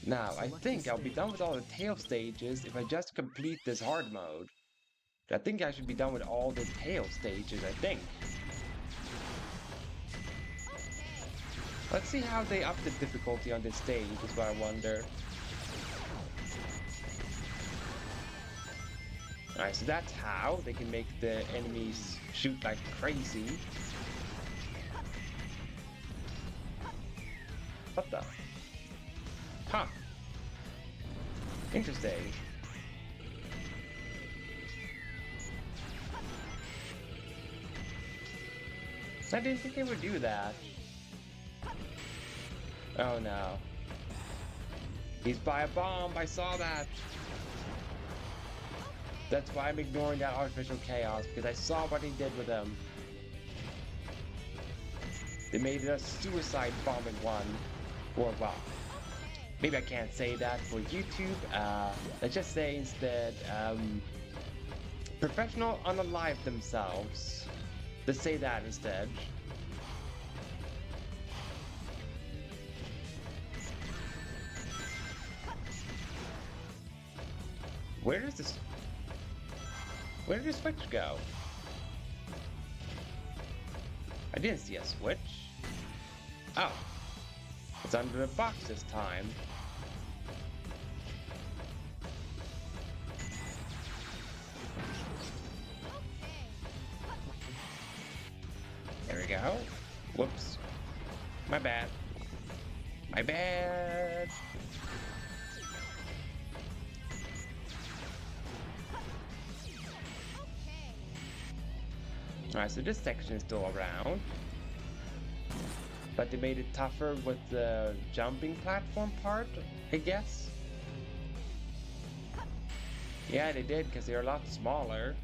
Now, I think I'll be done with all the tail stages if I just complete this hard mode. I think I should be done with all the tail stages, I think. Let's see how they up the difficulty on this stage, is what I wonder. Alright, so that's how they can make the enemies shoot like crazy. What the? Huh. Interesting. I didn't think they would do that. Oh no. He's by a bomb, I saw that! That's why I'm ignoring that artificial chaos, because I saw what he did with them. They made it a suicide bombing one. Or well, maybe I can't say that for YouTube. Let's just say instead, professional unalive themselves. Let's say that instead. Where did the switch go? I didn't see a switch. Oh. It's under the box this time. There we go. Whoops. My bad. My bad. Alright, so this section is still around. But they made it tougher with the jumping platform part, I guess. Yeah, they did, because they're a lot smaller.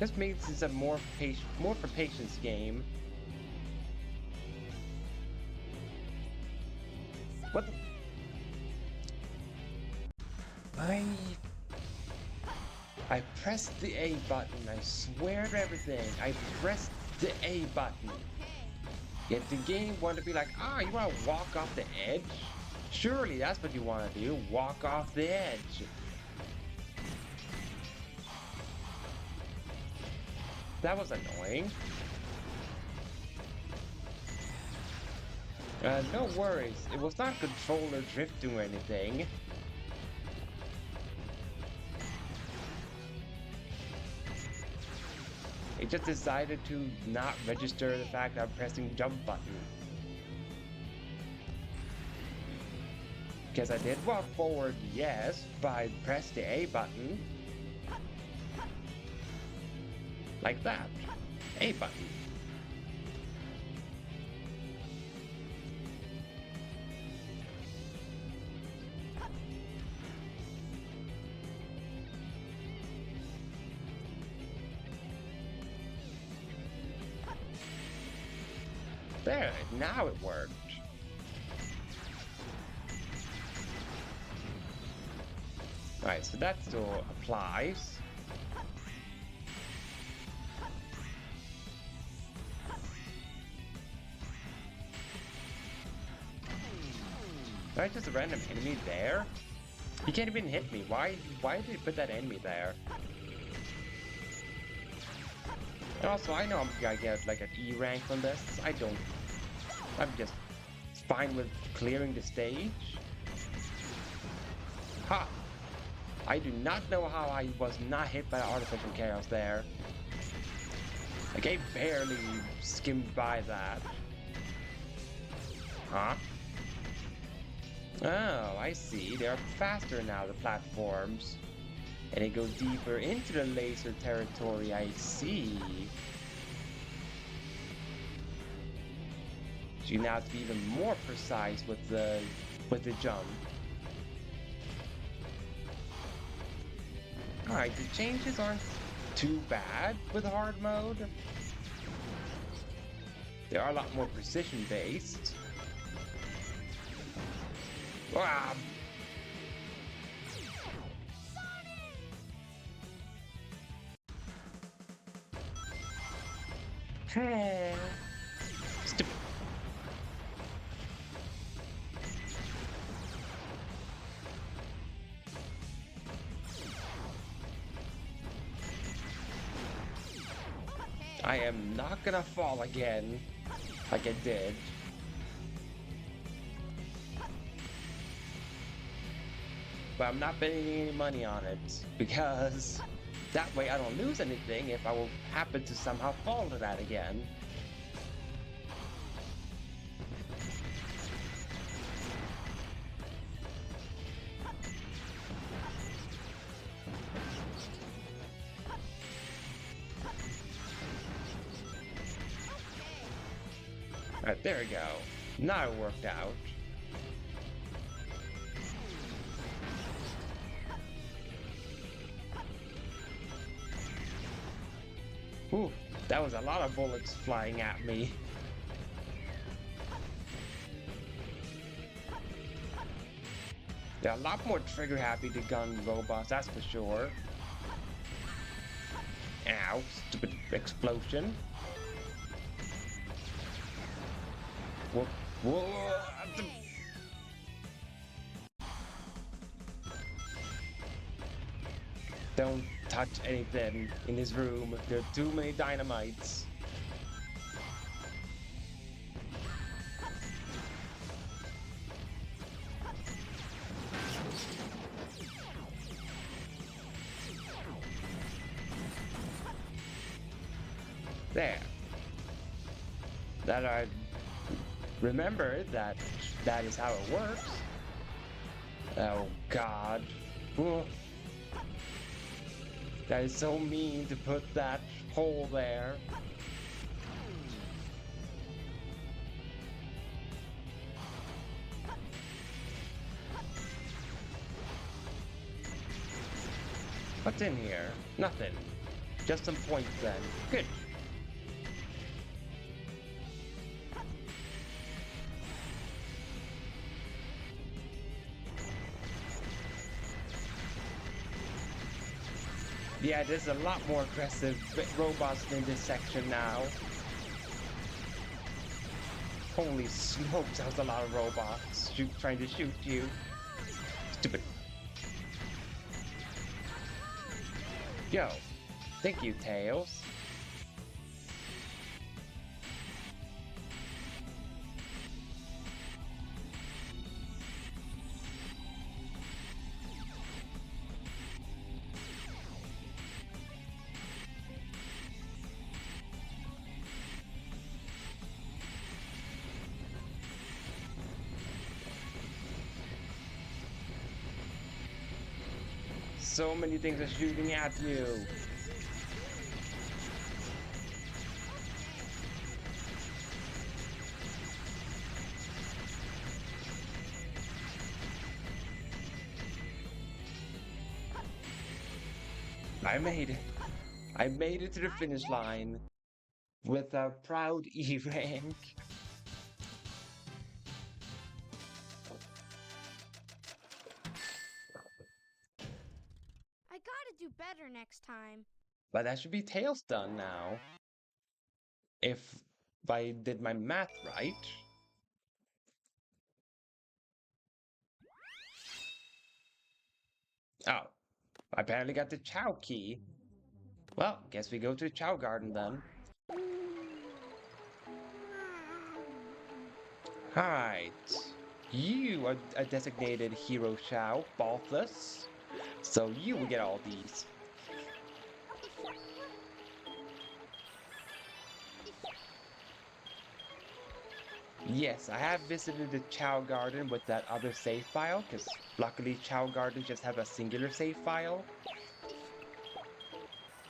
Just makes this a more for patience game. What the? I pressed the A button, I swear to everything, I pressed the A button. Yet the game wanted to be like, you wanna walk off the edge? Surely that's what you wanna do, walk off the edge. That was annoying. No worries, it was not controller drifting or anything. It just decided to not register the fact that I'm pressing jump button. Because I did walk forward, yes, but I pressed the A button. Like that. A button. There, now it worked. Alright, so that still applies. Right, just a random enemy there? He can't even hit me. Why did he put that enemy there? And also, I know I'm gonna get like an E rank from this. I don't. I'm just fine with clearing the stage. Ha! I do not know how I was not hit by artificial chaos there. Like, I barely skimmed by that. Huh? Oh, I see. They are faster now, the platforms. And they go deeper into the laser territory, I see. So you now have to be even more precise with the jump. Alright, the changes aren't too bad with hard mode. They are a lot more precision based. Ah! Hey. Stupid. I am not gonna fall again like I did. But I'm not betting any money on it because that way I don't lose anything if I will happen to somehow fall to that again. Alright, there we go. Now it worked out. Ooh, that was a lot of bullets flying at me. They're a lot more trigger-happy to gun robots, that's for sure. Ow, stupid explosion. Whoa, whoa. Don't touch anything in this room. There are too many dynamites. There. That I remember that is how it works. Oh God. Ooh. That is so mean to put that hole there. What's in here? Nothing. Just some points then. Good. Yeah, there's a lot more aggressive robots in this section now. Holy smokes, that was a lot of robots trying to shoot you. Stupid. Yo, thank you, Tails. So many things are shooting at you. I made it. I made it to the finish line with a proud E rank. I gotta do better next time. But that should be Tails done now. If I did my math right. Oh, I apparently got the Chao key. Well, guess we go to the Chao Garden then. Alright. You are a designated hero Chao, Balthus. So you will get all these. Yes, I have visited the Chao Garden with that other save file, because luckily Chao Gardens just have a singular save file.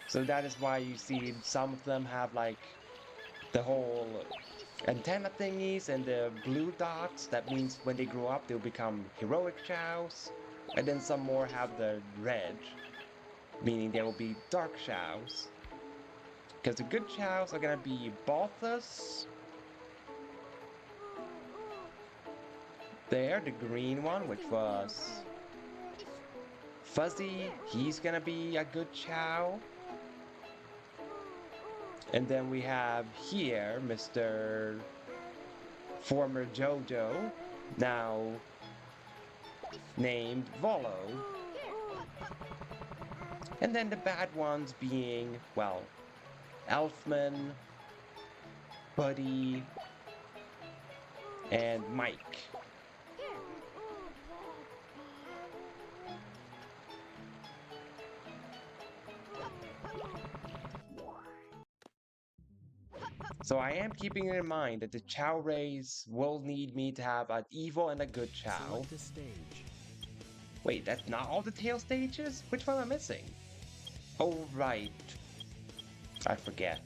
So that is why you see some of them have like the whole antenna thingies and the blue dots. That means when they grow up they'll become heroic Chaos. And then some more have the red, meaning they will be dark Chaos. Because the good Chaos are gonna be Balthus. There, the green one, which was Fuzzy, he's gonna be a good Chao. And then we have here Mr. former JoJo, now named Volo. And then the bad ones being, well, Elfman, Buddy, and Mike. So I am keeping in mind that the Chow race will need me to have an evil and a good Chow. Select a stage. Wait, that's not all the tail stages? Which one am I missing? Oh, right. I forget.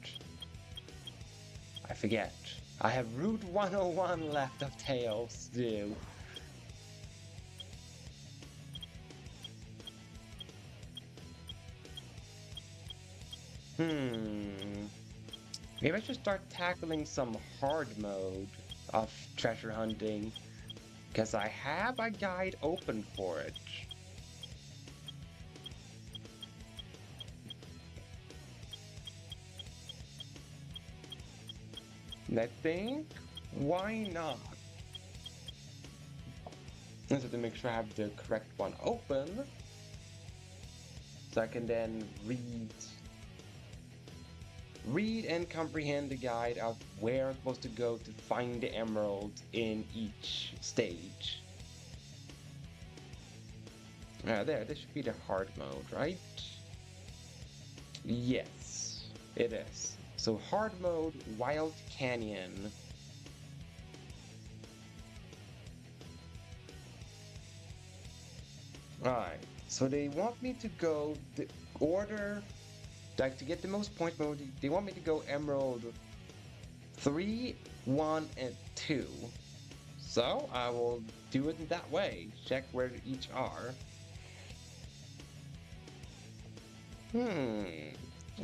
I have Route 101 left of tails to do. Maybe I should start tackling some hard mode of treasure hunting, because I have a guide open for it. And I think, why not? I just have to make sure I have the correct one open, so I can then read and comprehend the guide of where I'm supposed to go to find the emerald in each stage. There, this should be the hard mode, right? Yes, it is. So hard mode, Wild Canyon. Alright, so they want me to go the order, like to get the most points mode, they want me to go Emerald 3, 1, and 2. So I will do it in that way, check where each are.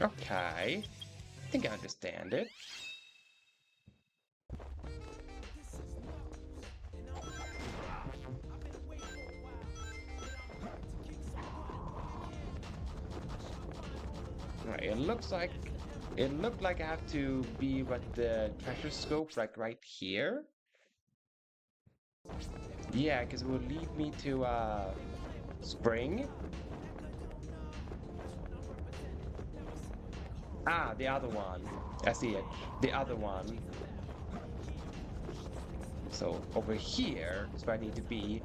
Okay. I think I understand it. Right, it looked like I have to be with the treasure scope like right here. Yeah, because it will lead me to spring. Ah, the other one. I see it. The other one. So over here is where I need to be.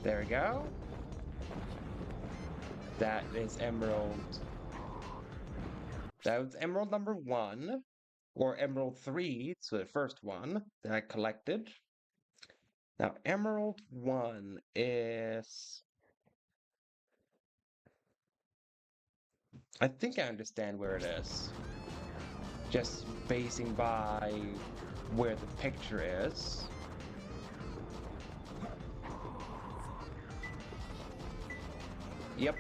There we go. That is emerald. That was emerald number 1. Or emerald 3, so the first one that I collected. Now, emerald 1 is... I think I understand where it is. Just basing by where the picture is. Yep.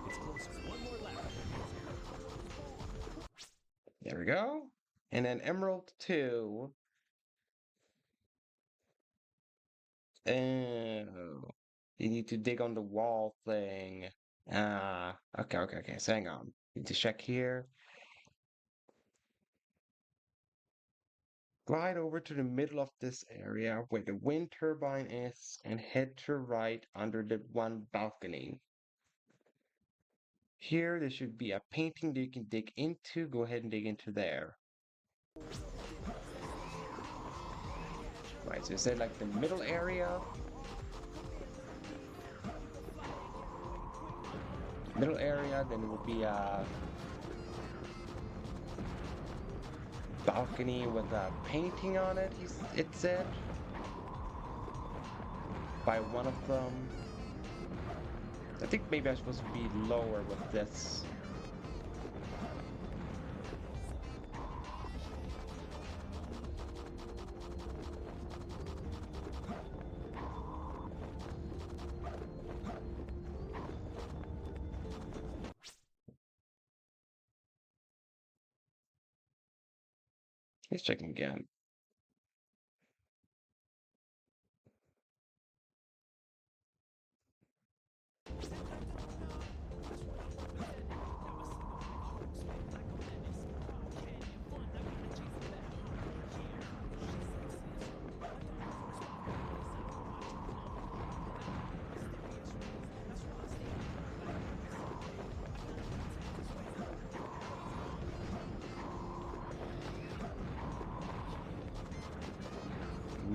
It's closer. One more lap. There we go. And then emerald 2. Oh, you need to dig on the wall thing. Ah, okay. So hang on. Need to check here. Glide over to the middle of this area where the wind turbine is and head to right under the one balcony. Here, there should be a painting that you can dig into. Go ahead and dig into there. Right, so is that like the middle area? Middle area, then it will be a balcony with a painting on it, it said. By one of them. I think maybe I'm supposed to be lower with this. Let's check again.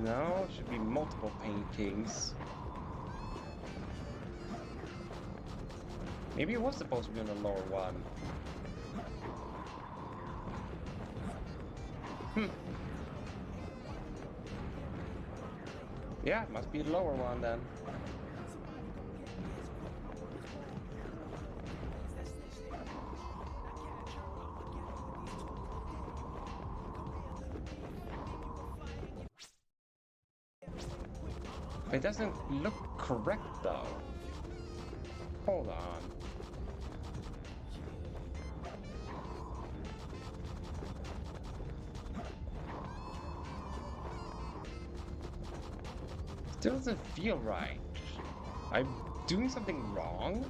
No, it should be multiple paintings. Maybe it was supposed to be on the lower one. Yeah, it must be the lower one then. It doesn't look correct though. Hold on. Still doesn't feel right. I'm doing something wrong?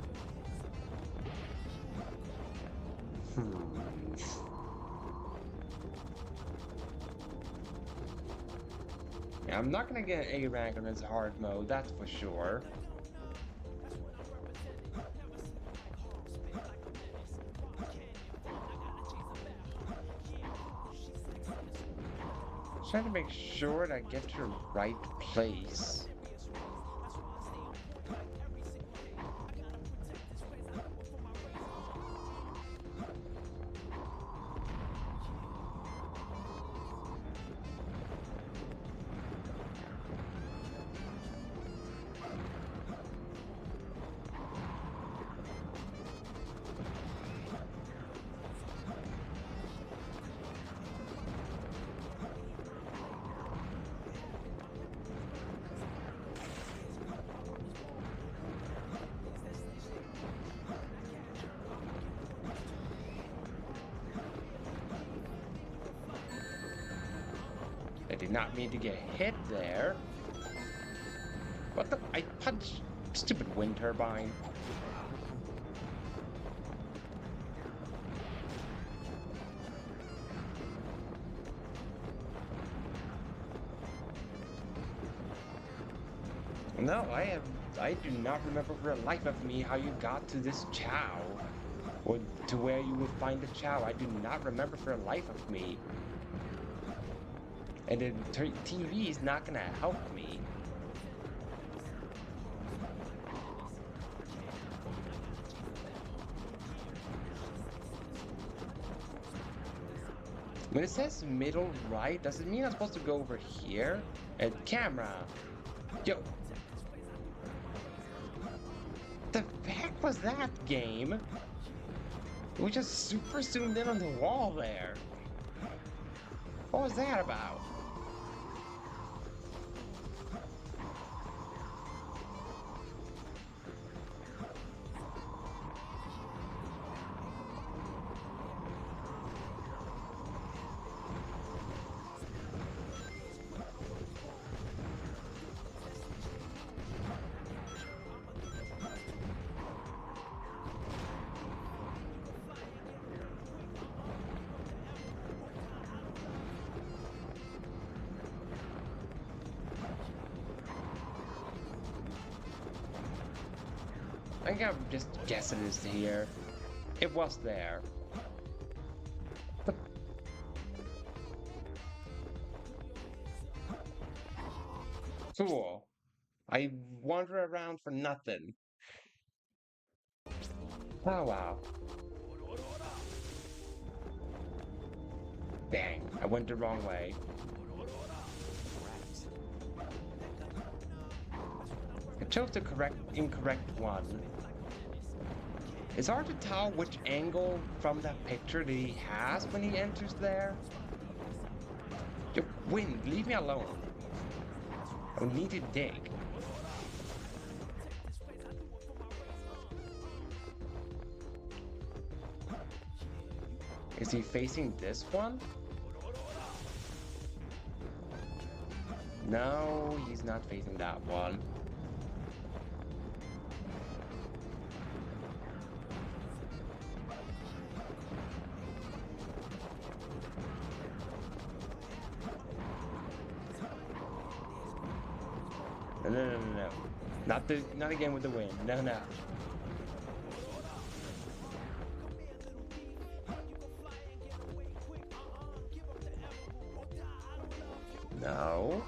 Yeah, I'm not gonna get an A rank on this hard mode, that's for sure. Trying to make sure that I get to the right place. I did not mean to get hit there. What the? I punched stupid wind turbine. No, I do not remember for the life of me how you got to this Chao. Or to where you would find the Chao. I do not remember for the life of me. And the TV is not gonna help me. When it says middle right, does it mean I'm supposed to go over here? And camera. Yo. The heck was that game? We just super zoomed in on the wall there. What was that about? I think I'm just guessing it's here. It was there. But... Cool. I wander around for nothing. Oh wow. Dang, I went the wrong way. I chose the incorrect one. It's hard to tell which angle from that picture that he has when he enters there. Yo, Wind, leave me alone. I need to dig. Is he facing this one? No, he's not facing that one. No, no, no, no, no. Not again with the wind. No, no. No.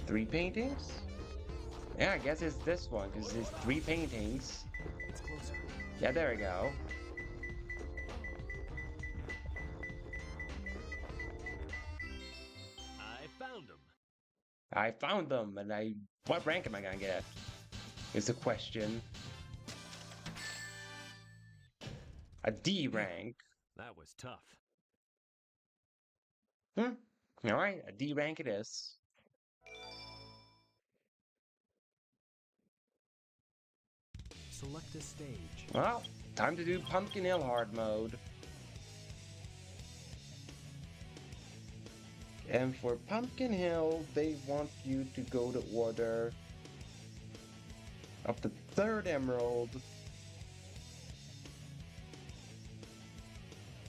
3 paintings? Yeah, I guess it's this one, because it's 3 paintings. It's closer. Yeah, there we go. I found him. I found them, and what rank am I gonna get? Is the question. A D rank. That was tough. Alright, a D rank it is. Select a stage. Well, time to do Pumpkin Hill hard mode. And for Pumpkin Hill, they want you to go to order of the 3rd emerald,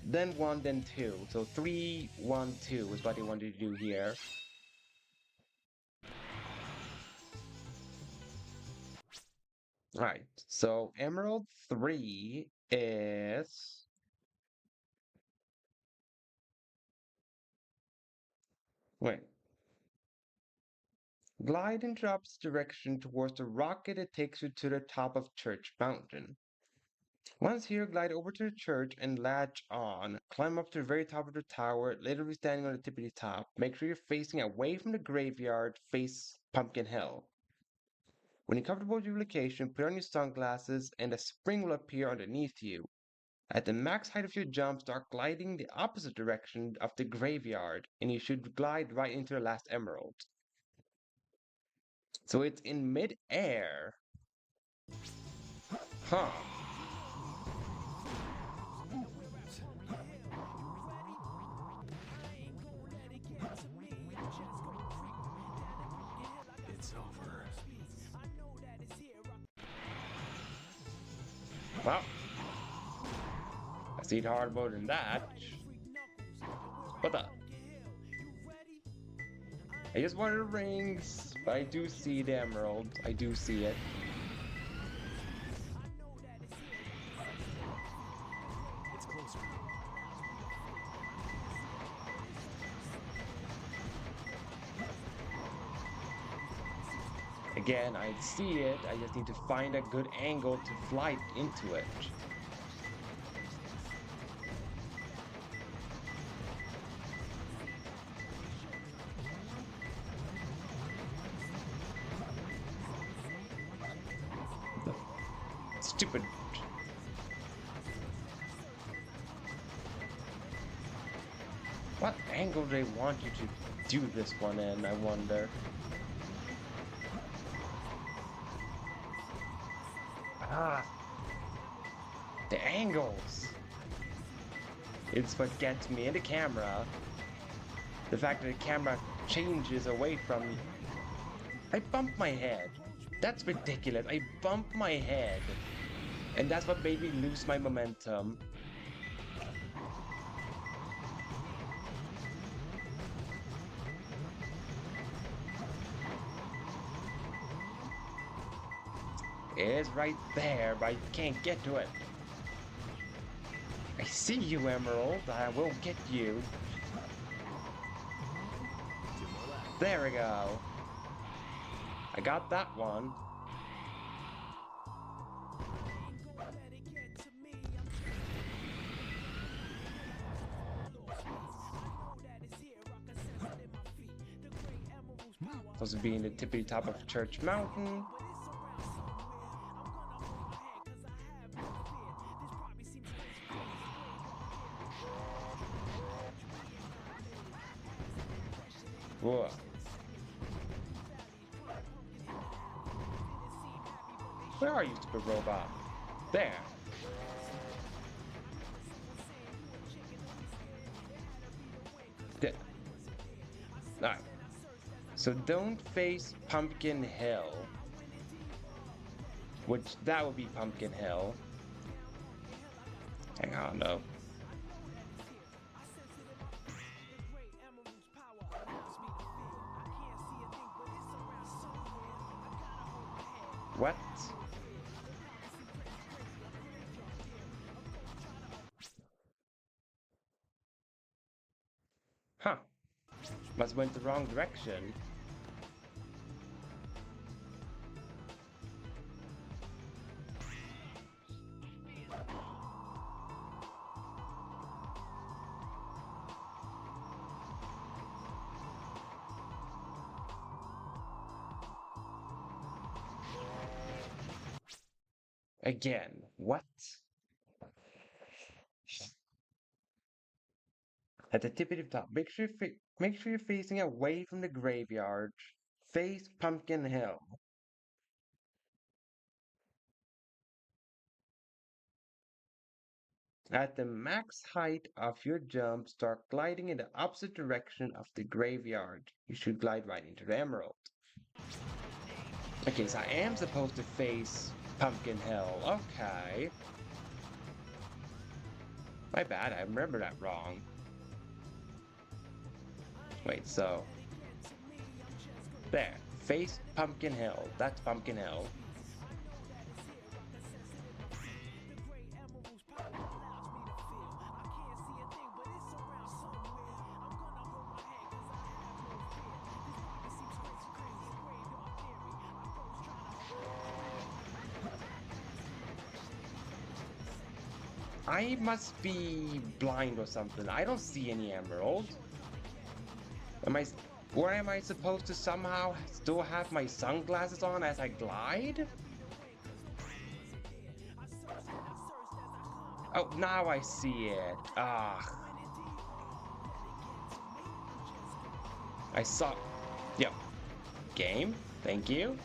then 1, then 2. So 3, 1, 2 is what they wanted to do here. Alright, so Emerald 3 is... Wait. Glide in the opposite direction towards the rocket that takes you to the top of Church Mountain. Once here, glide over to the church and latch on. Climb up to the very top of the tower, literally standing on the tippity top. Make sure you're facing away from the graveyard, face Pumpkin Hill. When you're comfortable with your location, put on your sunglasses and a spring will appear underneath you. At the max height of your jump, start gliding the opposite direction of the graveyard, and you should glide right into the last emerald. So it's in mid-air. Huh. It's over. Well, I see it hard mode in that. What the? I just wanted the rings, but I do see the emerald. I do see it. It's closer. Again, I see it. I just need to find a good angle to fly into it. Stupid. What angle do they want you to do this one in, I wonder? Ah, the angles. It's what gets me in the camera. The fact that the camera changes away from me. I bumped my head. That's ridiculous. I bumped my head. And that's what made me lose my momentum. It is right there, but I can't get to it. I see you, Emerald. I will get you. 2 more left. There we go. I got that one. Supposed to be in the tippity top of Church Mountain. Whoa. Where are you, stupid robot? There. Alright. So don't face Pumpkin Hill. Which, that would be Pumpkin Hill. Hang on, though. What? Huh. Must went the wrong direction. Again, what? At the tippity top, make sure you're facing away from the graveyard. Face Pumpkin Hill. At the max height of your jump, start gliding in the opposite direction of the graveyard. You should glide right into the emerald. Okay, so I am supposed to face Pumpkin Hill. Okay. My bad, I remember that wrong. Wait, so... There. Face Pumpkin Hill. That's Pumpkin Hill. I must be blind or something. I don't see any emerald. Or am I supposed to somehow still have my sunglasses on as I glide? Oh, now I see it. Ah. I saw... Yep. Game. Thank you.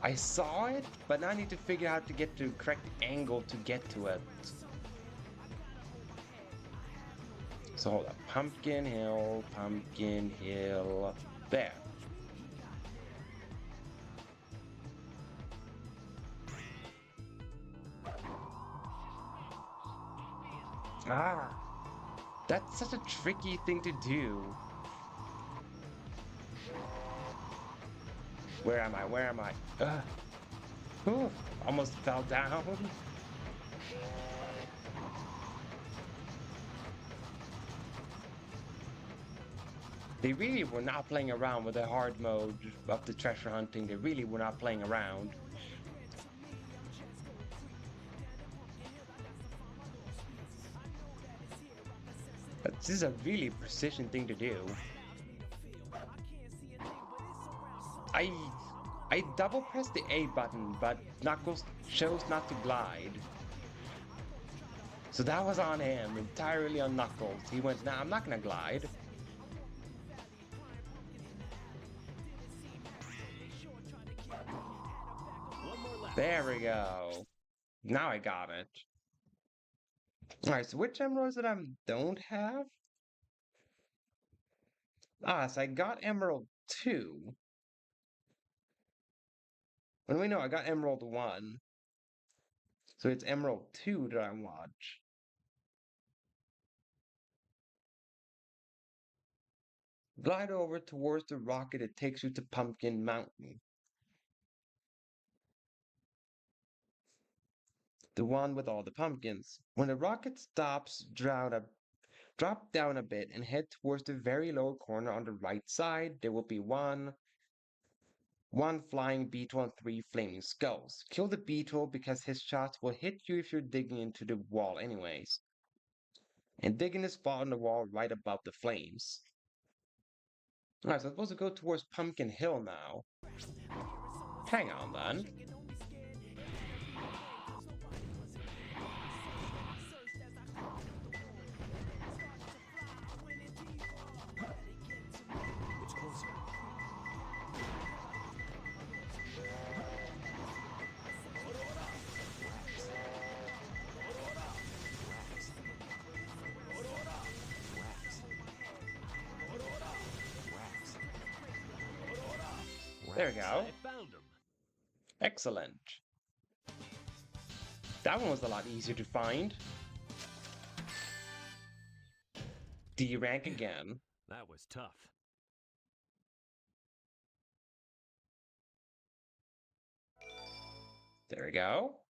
I saw it, but now I need to figure out to get the correct angle to get to it. So hold up. Pumpkin Hill, Pumpkin Hill. There. Ah. That's such a tricky thing to do. Where am I? Where am I? Ooh, almost fell down. They really were not playing around with the hard mode of the treasure hunting. They really were not playing around. But this is a really precision thing to do. I double pressed the A button, but Knuckles chose not to glide. So that was on him, entirely on Knuckles. He went, nah, I'm not gonna glide. There we go. Now I got it. Alright, so which emeralds that I don't have? Ah, so I got Emerald 2. And we know I got Emerald 1. So it's Emerald 2 that I watch. Glide over towards the rocket that takes you to Pumpkin Mountain. The one with all the pumpkins. When the rocket stops, drop down a bit and head towards the very lower corner on the right side. There will be one flying beetle and 3 flaming skulls. Kill the beetle because his shots will hit you if you're digging into the wall anyways. And dig in the spot on the wall right above the flames. Alright, so I'm supposed to go towards Pumpkin Hill now. Hang on then. It's closer. There we go. I found him. Excellent. That one was a lot easier to find. D rank again. That was tough. There we go.